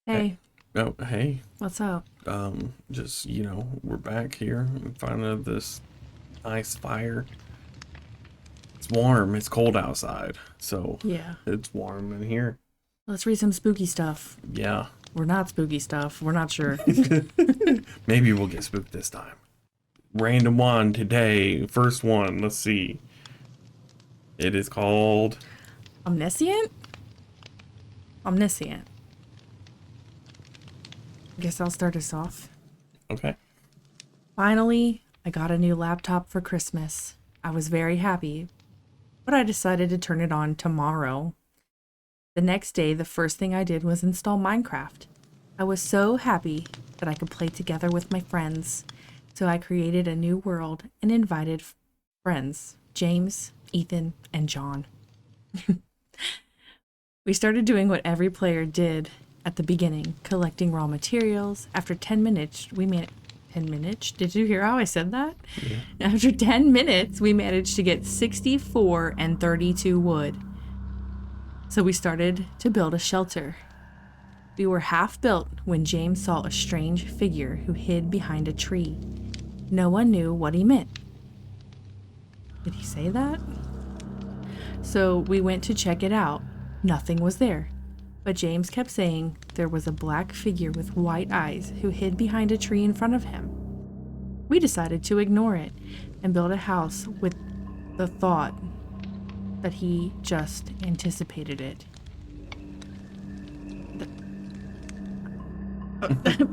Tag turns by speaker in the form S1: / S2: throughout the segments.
S1: Hey,
S2: Oh, hey.
S1: what's up?
S2: Just, we're back here in front of this nice fire. It's warm. It's cold outside, so
S1: Yeah,
S2: it's warm in here.
S1: let's read some spooky stuff.
S2: Yeah.
S1: We're not spooky stuff. We're not sure.
S2: Maybe we'll get spooked this time. Random one today. First one. Let's see. It is called.
S1: Omniscient? Omniscient. Guess I'll start us off.
S2: Okay.
S1: Finally, I got a new laptop for Christmas. I was very happy, but I decided to turn it on tomorrow. The next day, the first thing I did was install Minecraft. I was so happy that I could play together with my friends. So I created a new world and invited friends, James, Ethan, and John. We started doing what every player did at the beginning, collecting raw materials. After 10 minutes, 10 minutes? Did you hear how I said that?
S2: Yeah.
S1: After 10 minutes, we managed to get 64 and 32 wood. So we started to build a shelter. We were half built when James saw a strange figure who hid behind a tree. No one knew what he meant. Did he say that? So we went to check it out. Nothing was there. But James kept saying there was a black figure with white eyes who hid behind a tree in front of him. We decided to ignore it and build a house with the thought that he just anticipated it.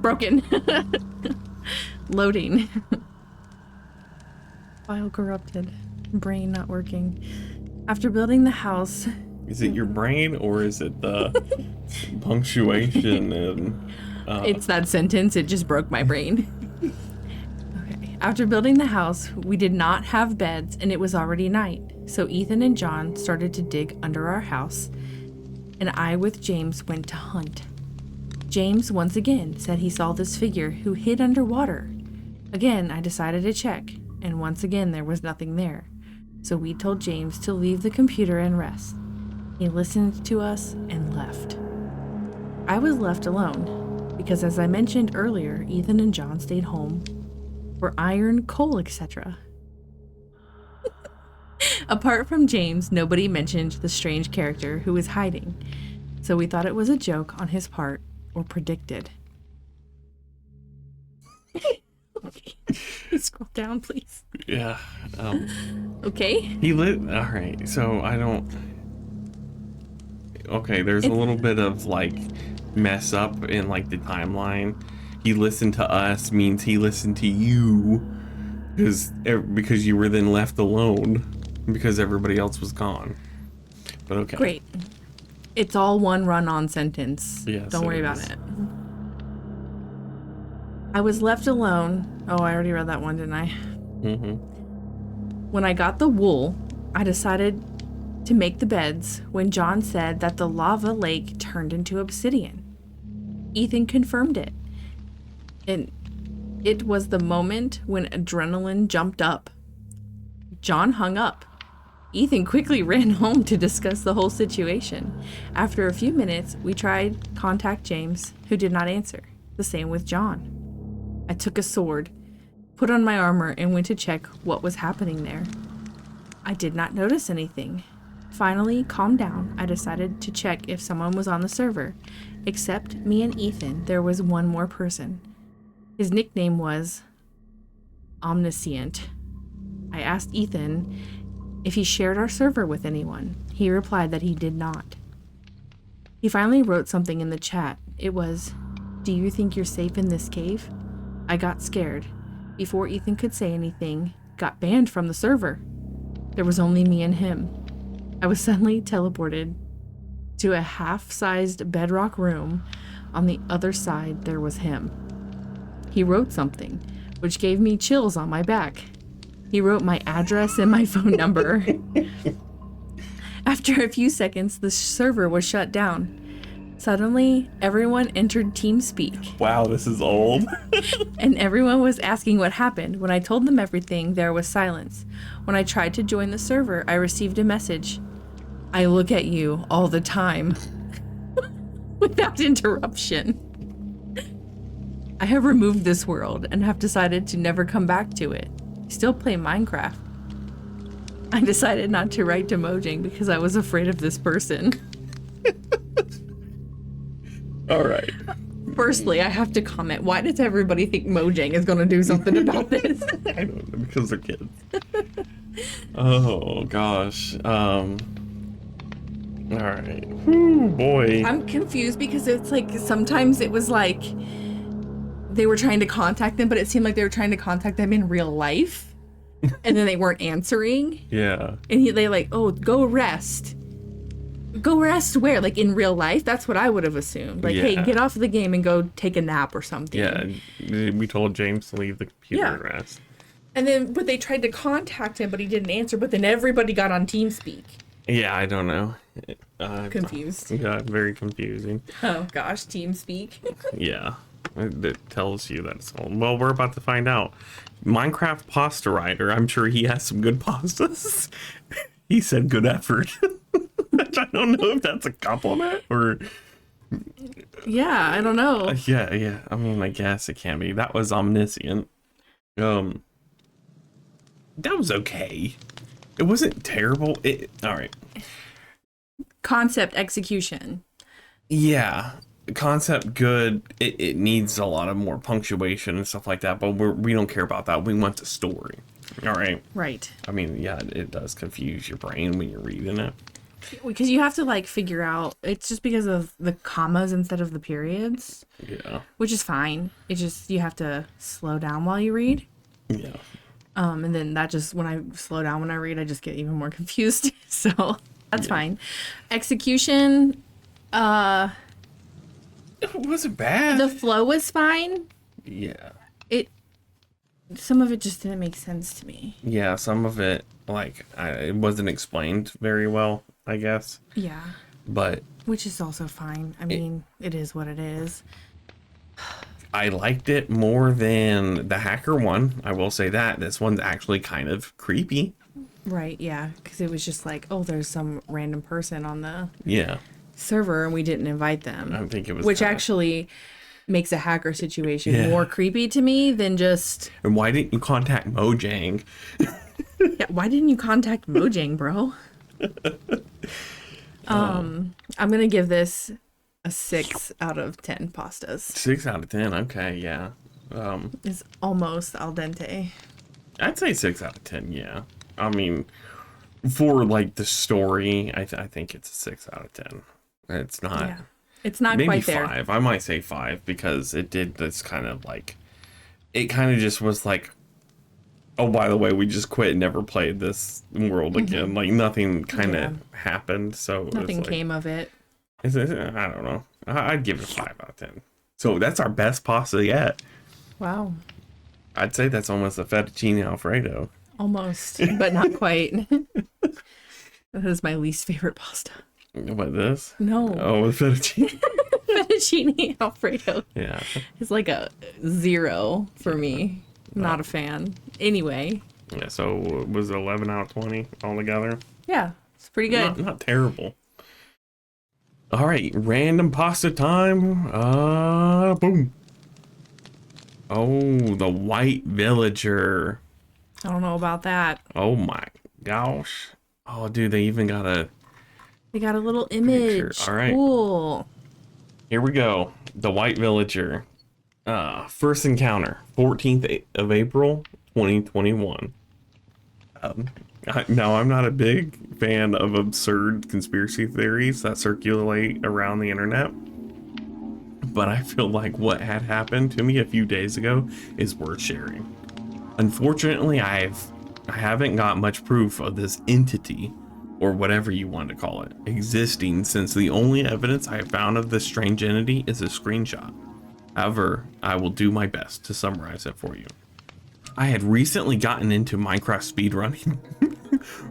S1: Broken. Loading. File corrupted. Brain not working. After building the house,
S2: Is it your brain or is it the punctuation and.
S1: it's that sentence, it just broke my brain. Okay. After building the house, we did not have beds and it was already night. So Ethan and John started to dig under our house, and I with James went to hunt. James once again said he saw this figure who hid underwater. Again, I decided to check, and once again there was nothing there. So we told James to leave the computer and rest. He listened to us and left. I was left alone because, as I mentioned earlier, Ethan and John stayed home for iron, coal, etc. Apart from James, nobody mentioned the strange character who was hiding, so we thought it was a joke on his part, or predicted. Okay. Scroll down, please.
S2: Yeah.
S1: Okay.
S2: He lit. All right. So I don't. Okay, there's a little bit of like mess up in like the timeline. He listened to us means he listened to you because you were then left alone because everybody else was gone. But okay.
S1: Great. It's all one run-on sentence.
S2: Yes,
S1: Don't worry
S2: it
S1: about
S2: is.
S1: it. I was left alone. Oh, I already read that one, didn't I?
S2: Mm-hmm.
S1: When I got the wool, I decided to make the beds when John said that the lava lake turned into obsidian. Ethan confirmed it. And it was the moment when adrenaline jumped up. John hung up. Ethan quickly ran home to discuss the whole situation. After a few minutes, we tried contact James, who did not answer. The same with John. I took a sword, put on my armor, and went to check what was happening there. I did not notice anything. Finally, calmed down, I decided to check if someone was on the server. Except me and Ethan, there was one more person. His nickname was Omniscient. I asked Ethan if he shared our server with anyone. He replied that he did not. He finally wrote something in the chat. It was, "Do you think you're safe in this cave?" I got scared. Before Ethan could say anything, got banned from the server. There was only me and him. I was suddenly teleported to a half-sized bedrock room. On the other side, there was him. He wrote something, which gave me chills on my back. He wrote my address and my phone number. After a few seconds, the server was shut down. Suddenly, everyone entered TeamSpeak,
S2: Wow, this is old.
S1: and everyone was asking what happened. When I told them everything, there was silence. When I tried to join the server, I received a message. "I look at you all the time." without interruption. I have removed this world and have decided to never come back to it. I still play Minecraft. I decided not to write to Mojang because I was afraid of this person.
S2: All right.
S1: Firstly, I have to comment, why does everybody think Mojang is going to do something about this?
S2: I don't know, because they're kids. Oh, gosh. All right. Whew, boy.
S1: I'm confused because it's like, sometimes it was like they were trying to contact them, but it seemed like they were trying to contact them in real life. And then they weren't answering.
S2: Yeah.
S1: And they like, oh, go rest. Go rest where? Like in real life? That's what I would have assumed. Like, hey, get off the game and go take a nap or something.
S2: Yeah, we told James to leave the computer and rest.
S1: And then, but they tried to contact him, but he didn't answer. But then everybody got on TeamSpeak.
S2: Yeah, I don't know.
S1: Confused.
S2: Yeah, very confusing.
S1: Oh gosh, TeamSpeak.
S2: Yeah, it tells you that it's all. Well, we're about to find out. Minecraft pasta writer. I'm sure he has some good pastas. He said good effort. Which I don't know if that's a compliment or.
S1: Yeah, I don't know.
S2: Yeah. I mean, I guess it can be. That was Omniscient. That was okay. It wasn't terrible. All right.
S1: Concept execution.
S2: Yeah. Concept good. It needs a lot of more punctuation and stuff like that, but we don't care about that. We want the story. All right.
S1: Right.
S2: I mean, yeah, it does confuse your brain when you're reading it.
S1: Because you have to like figure out, it's just because of the commas instead of the periods.
S2: Yeah. Which
S1: is fine. It's just you have to slow down while you read.
S2: Yeah.
S1: And then that just, when I slow down when I read, I just get even more confused. So that's fine. Execution,
S2: it wasn't bad.
S1: the flow was fine.
S2: Yeah.
S1: Some of it just didn't make sense to me.
S2: Yeah, some of it, like, it wasn't explained very well, I guess.
S1: Yeah.
S2: But.
S1: Which is also fine. I mean, it is what it is.
S2: I liked it more than the hacker one. I will say that. This one's actually kind of creepy.
S1: Right, yeah. Because it was just like, oh, there's some random person on the
S2: yeah
S1: server and we didn't invite them.
S2: I think it was.
S1: Which actually makes a hacker situation more creepy to me than just...
S2: And why didn't you contact Mojang?
S1: Yeah, why didn't you contact Mojang, bro? I'm going to give this a 6 out of 10 pastas.
S2: 6 out of 10, okay, yeah.
S1: It's almost al dente.
S2: I'd say 6 out of 10, yeah. I mean, for, like, the story, I think it's a 6 out of 10. It's not...
S1: Yeah. It's not
S2: maybe
S1: quite there.
S2: 5. I might say 5 because it did this kind of, like... It kind of just was like... Oh, by the way, we just quit and never played this world again. Like, nothing kind of happened, so...
S1: Nothing came of it.
S2: I don't know. I'd give it a 5 out of 10. So that's our best pasta yet.
S1: Wow.
S2: I'd say that's almost a fettuccine alfredo.
S1: Almost, but not quite. That is my least favorite pasta.
S2: What, this?
S1: No.
S2: Oh, the fettuccine.
S1: Fettuccine Alfredo.
S2: Yeah.
S1: It's like a 0 for me. Not a fan. Anyway.
S2: Yeah, so was it 11 out of 20 altogether?
S1: Yeah, it's pretty good.
S2: Not terrible. All right, random pasta time. Boom. Oh, the White Villager.
S1: I don't know about that.
S2: Oh my gosh. Oh, dude, they even got a...
S1: They got a little image.
S2: All right.
S1: Cool.
S2: Here we go. The White Villager. First encounter, 14th of April, 2021. Now, I'm not a big fan of absurd conspiracy theories that circulate around the internet, but I feel like what had happened to me a few days ago is worth sharing. Unfortunately, I haven't got much proof of this entity, or whatever you want to call it, existing, since the only evidence I have found of this strange entity is a screenshot. However, I will do my best to summarize it for you. I had recently gotten into Minecraft speedrunning,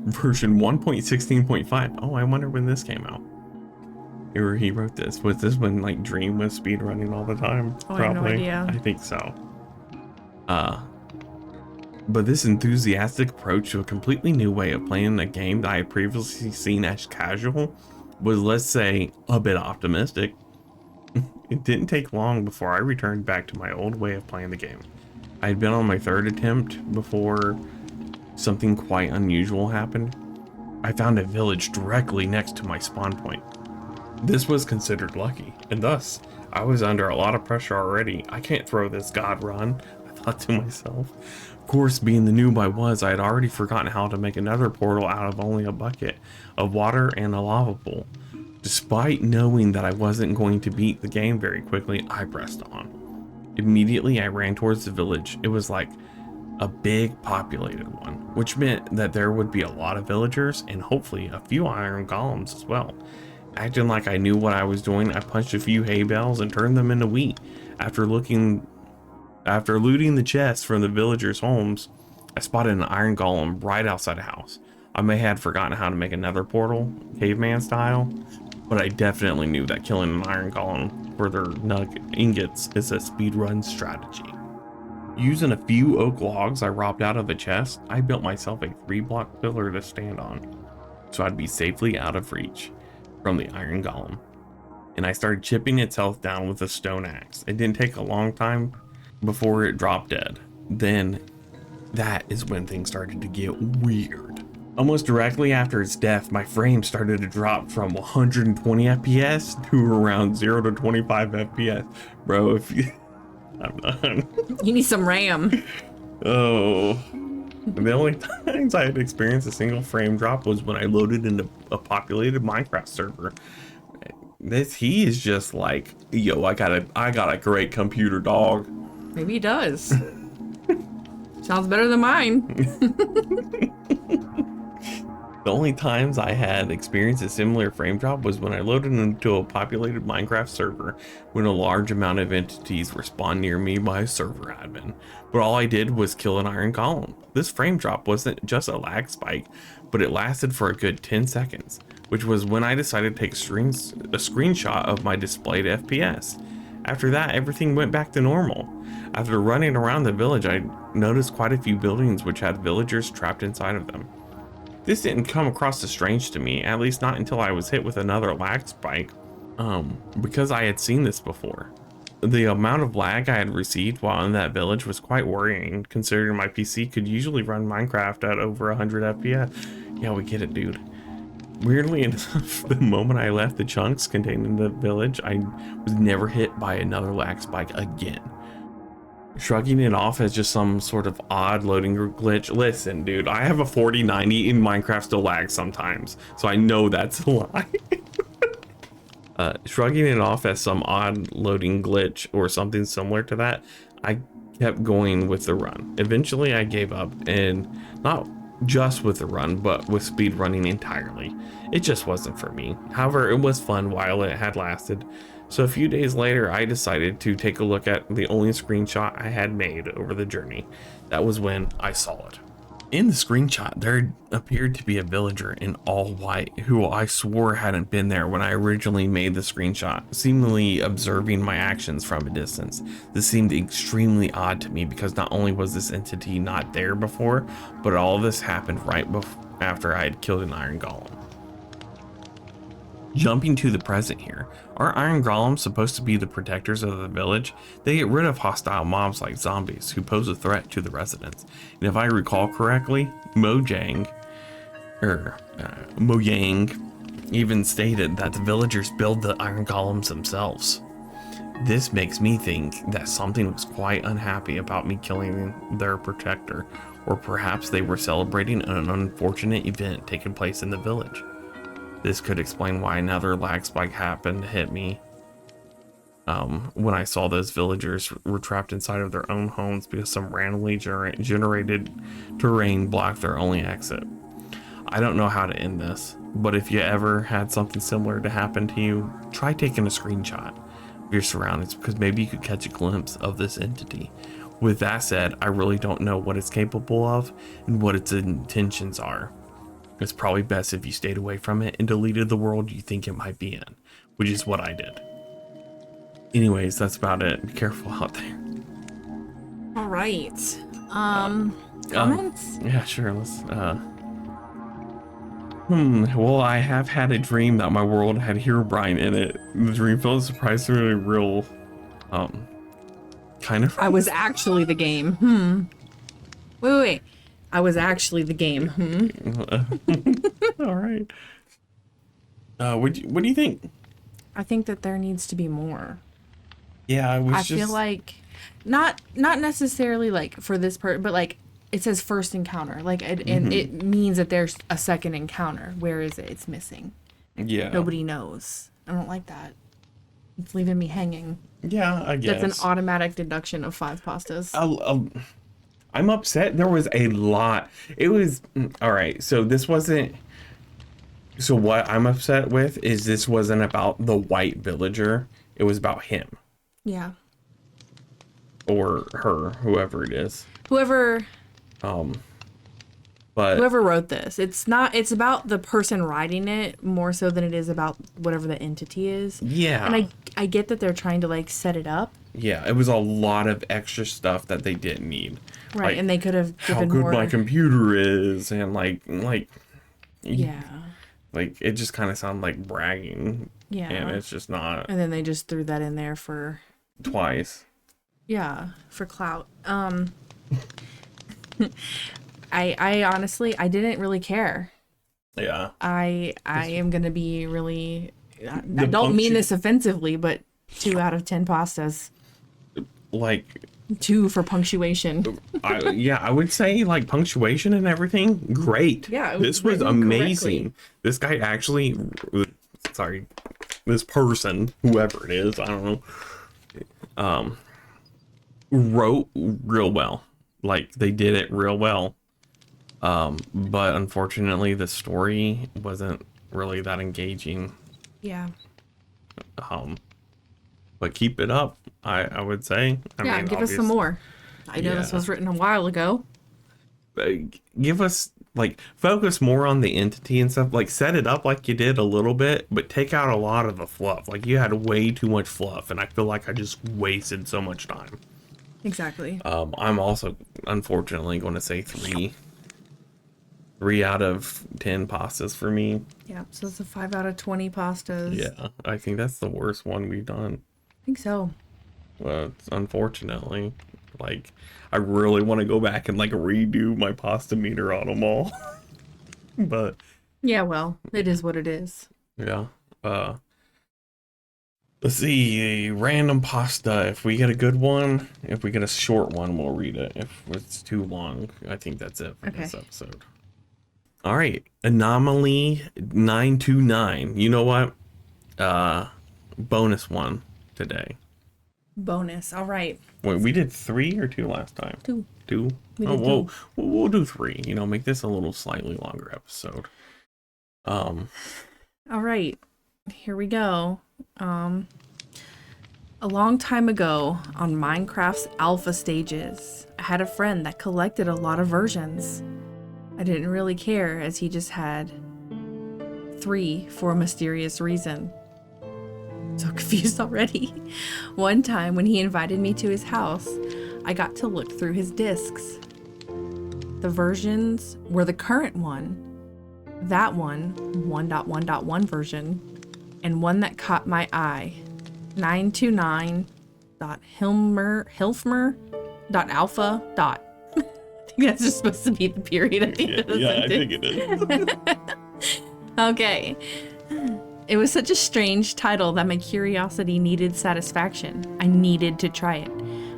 S2: version 1.16.5. Oh, I wonder when this came out. Or he wrote this. Was this when like Dream was speedrunning all the time?
S1: Oh, I have no idea.
S2: I think so. But this enthusiastic approach to a completely new way of playing a game that I had previously seen as casual was, let's say, a bit optimistic. It didn't take long before I returned back to my old way of playing the game. I had been on my third attempt before something quite unusual happened. I found a village directly next to my spawn point. This was considered lucky, and thus, I was under a lot of pressure already. I can't throw this god run, I thought to myself. Of course, being the noob I was, I had already forgotten how to make another portal out of only a bucket of water and a lava pool. Despite knowing that I wasn't going to beat the game very quickly, I pressed on. Immediately, I ran towards the village. It was like a big populated one, which meant that there would be a lot of villagers and hopefully a few iron golems as well. Acting like I knew what I was doing, I punched a few hay bales and turned them into wheat. After looting the chests from the villagers' homes, I spotted an iron golem right outside a house. I may have forgotten how to make another portal, caveman style, but I definitely knew that killing an iron golem for their ingots is a speedrun strategy. Using a few oak logs I robbed out of a chest, I built myself a 3-block pillar to stand on, so I'd be safely out of reach from the iron golem. And I started chipping its health down with a stone axe. It didn't take a long time before it dropped dead. Then that is when things started to get weird. Almost directly after its death, my frame started to drop from 120 FPS to around 0 to 25 FPS. Bro, if you... I'm done.
S1: You need some RAM.
S2: Oh. The only times I had experienced a single frame drop was when I loaded into a populated Minecraft server. He is just like, yo, I got a great computer, dog.
S1: Maybe he does. Sounds better than mine.
S2: The only times I had experienced a similar frame drop was when I loaded into a populated Minecraft server when a large amount of entities were spawned near me by a server admin. But all I did was kill an iron golem. This frame drop wasn't just a lag spike, but it lasted for a good 10 seconds, which was when I decided to take a screenshot of my displayed FPS. After that, everything went back to normal. After running around the village, I noticed quite a few buildings which had villagers trapped inside of them. This didn't come across as strange to me, at least not until I was hit with another lag spike, because I had seen this before. The amount of lag I had received while in that village was quite worrying, considering my PC could usually run Minecraft at over 100 FPS. Yeah, we get it, dude. Weirdly enough, the moment I left the chunks contained in the village, I was never hit by another lag spike again. Shrugging it off as just some sort of odd loading glitch. Listen, dude, I have a 4090 in Minecraft still lags sometimes, so I know that's a lie. Shrugging it off as some odd loading glitch or something similar to that, I kept going with the run. Eventually I gave up, and not just with the run, but with speed running entirely. It just wasn't for me. However, it was fun while it had lasted. So a few days later, I decided to take a look at the only screenshot I had made over the journey. That was when I saw it. In the screenshot, there appeared to be a villager in all white who I swore hadn't been there when I originally made the screenshot, seemingly observing my actions from a distance. This seemed extremely odd to me because not only was this entity not there before, but all of this happened right after I had killed an iron golem. Jumping to the present here, are iron golems supposed to be the protectors of the village? They get rid of hostile mobs like zombies who pose a threat to the residents. And if I recall correctly, Mojang even stated that the villagers build the iron golems themselves. This makes me think that something was quite unhappy about me killing their protector, or perhaps they were celebrating an unfortunate event taking place in the village. This could explain why another lag spike happened to hit me when I saw those villagers were trapped inside of their own homes because some randomly generated terrain blocked their only exit. I don't know how to end this, but if you ever had something similar to happen to you, try taking a screenshot of your surroundings because maybe you could catch a glimpse of this entity. With that said, I really don't know what it's capable of and what its intentions are. It's probably best if you stayed away from it and deleted the world you think it might be in, which is what I did. Anyways, that's about it. Be careful out there.
S1: All right. Comments?
S2: Yeah, sure. Let's Well, I have had a dream that my world had Herobrine in it. The dream felt surprisingly real. Kind of.
S1: I was actually the game. Wait. I was actually the game.
S2: All right. What do you think?
S1: I think that there needs to be more.
S2: Yeah,
S1: I feel like not necessarily like for this part, but like it says first encounter, like and it means that there's a second encounter. Where is it? It's missing.
S2: Yeah.
S1: Nobody knows. I don't like that. It's leaving me hanging.
S2: Yeah, I guess.
S1: That's an automatic deduction of 5 pastas.
S2: I'm upset. There was a lot. It was all right. So this wasn't. So what I'm upset with is this wasn't about the white villager. It was about him
S1: Yeah.
S2: or her, whoever it is.
S1: Whoever
S2: But
S1: wrote this. It's about the person writing it more so than it is about whatever the entity is.
S2: yeah.
S1: And I get that they're trying to like set it up.
S2: Yeah, it was a lot of extra stuff that they didn't need.
S1: Right,
S2: Like,
S1: and they could have
S2: how
S1: given
S2: good
S1: more.
S2: my computer is, and like
S1: Yeah.
S2: like it just kind of sounded like bragging.
S1: Yeah.
S2: And it's just not.
S1: And then they just threw that in there for
S2: Twice.
S1: yeah, for clout. I honestly I didn't really care.
S2: Yeah.
S1: I am gonna be really. I don't mean this offensively, but 2 out of 10 pastas.
S2: Like
S1: 2 for punctuation.
S2: I would say like punctuation and everything, great.
S1: Yeah, it
S2: this
S1: was
S2: was
S1: written
S2: amazing.
S1: correctly.
S2: This guy actually, sorry, this person, whoever it is, I don't know, wrote real well. Like they did it real well. But unfortunately, the story wasn't really that engaging.
S1: Yeah.
S2: But keep it up. I would say. I mean,
S1: Give us some more. I know this
S2: Yeah.
S1: was written a while ago.
S2: Give us like focus more on the entity and stuff. Like set it up like you did a little bit, but take out a lot of the fluff. Like you had way too much fluff, and I feel like I just wasted so much time.
S1: Exactly.
S2: I'm also unfortunately going to say 3 out of 10 pastas for me.
S1: Yeah. So it's a 5 out of 20 pastas.
S2: Yeah, I think that's the worst one we've done.
S1: I think so.
S2: Well, unfortunately, like I really want to go back and like redo my pasta meter on them all. But
S1: Yeah. Well, it is what it is.
S2: yeah. Let's see, a random pasta. If we get a good one, if we get a short one, we'll read it. If it's too long, I think that's it for this episode. All right, Anomaly 929. You know what? Bonus one today.
S1: Bonus. All right.
S2: Wait, we did 3 or 2 last time?
S1: 2.
S2: 2?
S1: We
S2: Oh,
S1: did
S2: whoa.
S1: 2.
S2: We'll do 3. You know, make this a little slightly longer episode.
S1: All right. Here we go. A long time ago on Minecraft's alpha stages, I had a friend that collected a lot of versions. I didn't really care as he just had 3 for a mysterious reason. So confused already. One time when he invited me to his house, I got to look through his discs. The versions were the current one, that one, 1.1.1 version, and one that caught my eye, 929.hilfmer.alpha. I think that's just supposed to be the period at the end of the sentence.
S2: I think it is.
S1: Okay. It was such a strange title that my curiosity needed satisfaction. I needed to try it.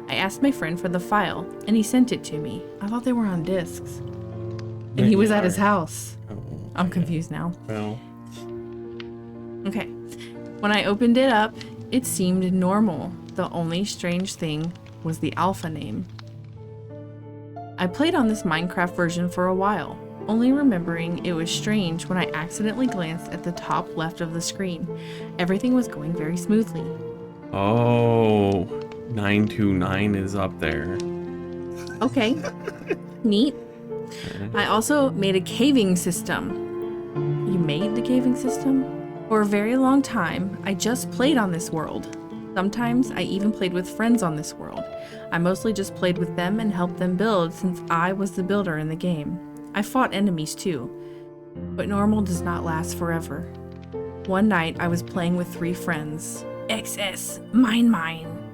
S1: I asked my friend for the file, and he sent it to me. I thought they were on discs. And he was at his house. I'm confused now.
S2: Well,
S1: Okay. When I opened it up, it seemed normal. The only strange thing was the alpha name. I played on this Minecraft version for a while, only remembering it was strange when I accidentally glanced at the top left of the screen. Everything was going very smoothly.
S2: oh, 929 is up there.
S1: Okay. Neat. I also made a caving system. You made the caving system? For a very long time, I just played on this world. Sometimes I even played with friends on this world. I mostly just played with them and helped them build since I was the builder in the game. I fought enemies too. But normal does not last forever. One night, I was playing with 3 friends. XS, mine,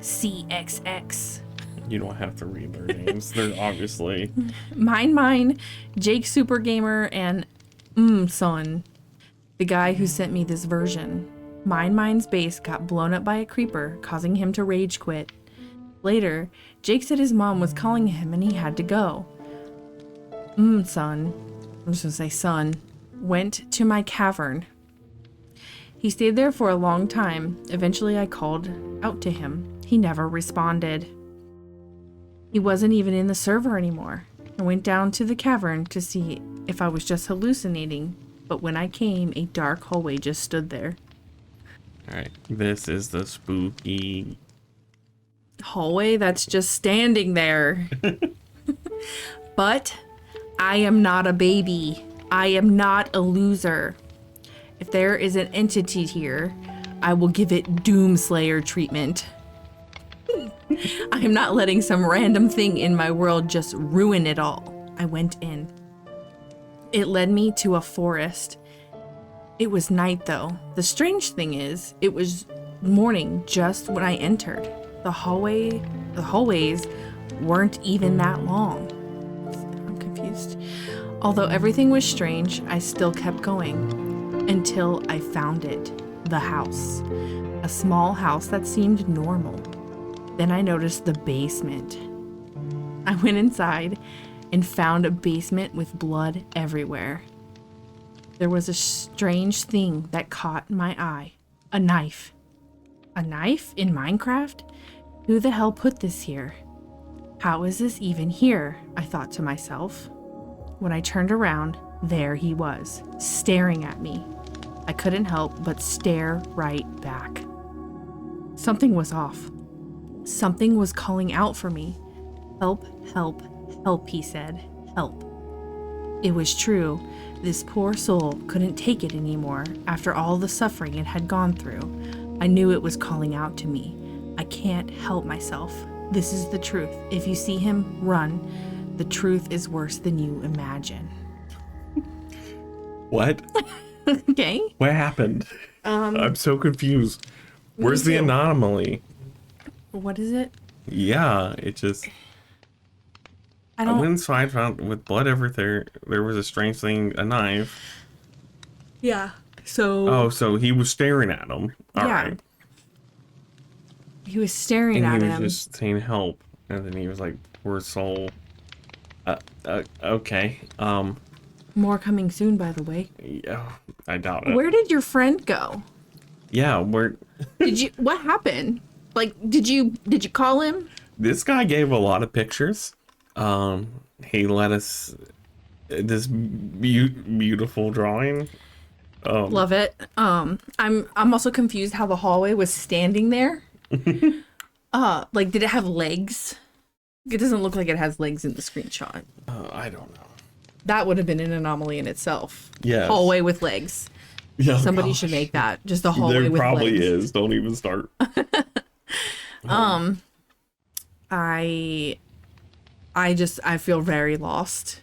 S1: CXX.
S2: You don't have to read their names. They're obviously...
S1: Mine, Jake Super Gamer, and Son, the guy who sent me this version. Mine's base got blown up by a creeper, causing him to rage quit. Later, Jake said his mom was calling him and he had to go. Son, I'm just gonna say Son, went to my cavern. He stayed there for a long time. Eventually, I called out to him. He never responded. He wasn't even in the server anymore. I went down to the cavern to see if I was just hallucinating, but when I came, a dark hallway just stood there.
S2: Alright, this is the spooky...
S1: hallway that's just standing there. But I am not a baby. I am not a loser. If there is an entity here, I will give it Doomslayer treatment. I am not letting some random thing in my world just ruin it all. I went in. It led me to a forest. It was night though. The strange thing is, it was morning just when I entered. The hallways weren't even that long. I'm confused. Although everything was strange, I still kept going until I found it. The house. A small house that seemed normal. Then I noticed the basement. I went inside and found a basement with blood everywhere. There was a strange thing that caught my eye. A knife. A knife in Minecraft? Who the hell put this here? How is this even here? I thought to myself. When I turned around, there he was, staring at me. I couldn't help but stare right back. Something was off. Something was calling out for me. Help, help, help, he said. Help. It was true. This poor soul couldn't take it anymore after all the suffering it had gone through. I knew it was calling out to me. I can't help myself. This is the truth. If you see him, run. The truth is worse than you imagine.
S2: What?
S1: Okay.
S2: What happened? I'm so confused. Where's the anomaly?
S1: What is it?
S2: Yeah, it just...
S1: I
S2: I
S1: don't...
S2: went inside, found with blood everywhere. There was a strange thing, a knife.
S1: Yeah. So...
S2: Oh, so he was staring at him. All
S1: Yeah.
S2: right.
S1: He was staring
S2: And
S1: at
S2: he was
S1: him.
S2: just saying help. And then he was like, poor soul. Okay.
S1: More coming soon, by the way.
S2: Yeah, I doubt it.
S1: Where did your friend go?
S2: Yeah, where...
S1: What happened? Like, did you call him?
S2: This guy gave a lot of pictures. He let us this beautiful drawing.
S1: Love it. I'm also confused how the hallway was standing there. Like, did it have legs? It doesn't look like it has legs in the screenshot.
S2: I don't know.
S1: That would have been an anomaly in itself.
S2: Yes.
S1: Hallway with legs.
S2: Yeah,
S1: Somebody should make that. Just a hallway
S2: there
S1: with
S2: probably
S1: legs.
S2: is. Don't even start.
S1: I feel very lost.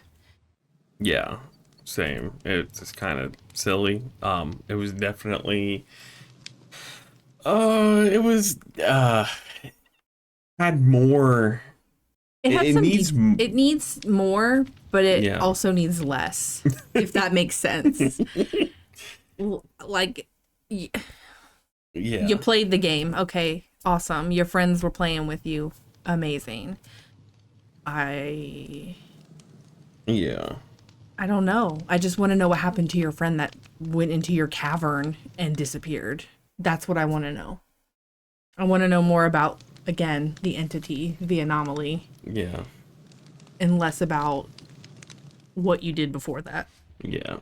S2: Yeah, same. It's just kind of silly. It was definitely it was had more.
S1: It needs more, but it also needs less, if that makes sense. Like, yeah. You played the game. Okay, awesome. Your friends were playing with you. Amazing. I don't know. I just want to know what happened to your friend that went into your cavern and disappeared. That's what I want to know. I want to know more about, again, the entity, the anomaly.
S2: Yeah.
S1: And less about what you did before that.
S2: Yeah.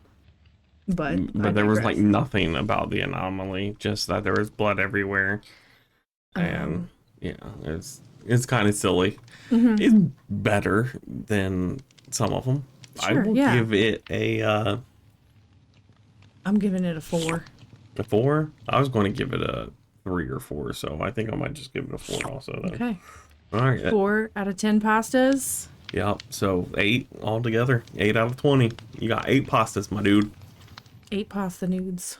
S1: But
S2: there was like nothing about the anomaly, just that there was blood everywhere. And yeah, it's kind of silly. Mm-hmm. It's better than some of them.
S1: Sure,
S2: I will give it a
S1: I'm giving it a 4.
S2: A 4? I was going to give it a 3 or 4, so I think I might just give it a 4 also then.
S1: Okay.
S2: All right.
S1: 4 out of 10 pastas.
S2: Yep. So 8 altogether. 8 out of 20. You got 8 pastas, my dude.
S1: ate pasta nudes.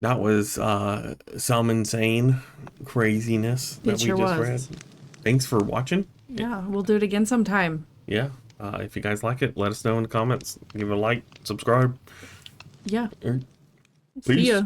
S2: That was some insane craziness
S1: It
S2: that we
S1: sure
S2: just
S1: was.
S2: read. Thanks for watching.
S1: Yeah, we'll do it again sometime.
S2: Yeah. If you guys like it, let us know in the comments. Give it a like, subscribe.
S1: Yeah.
S2: Er,
S1: See
S2: Peace.
S1: ya.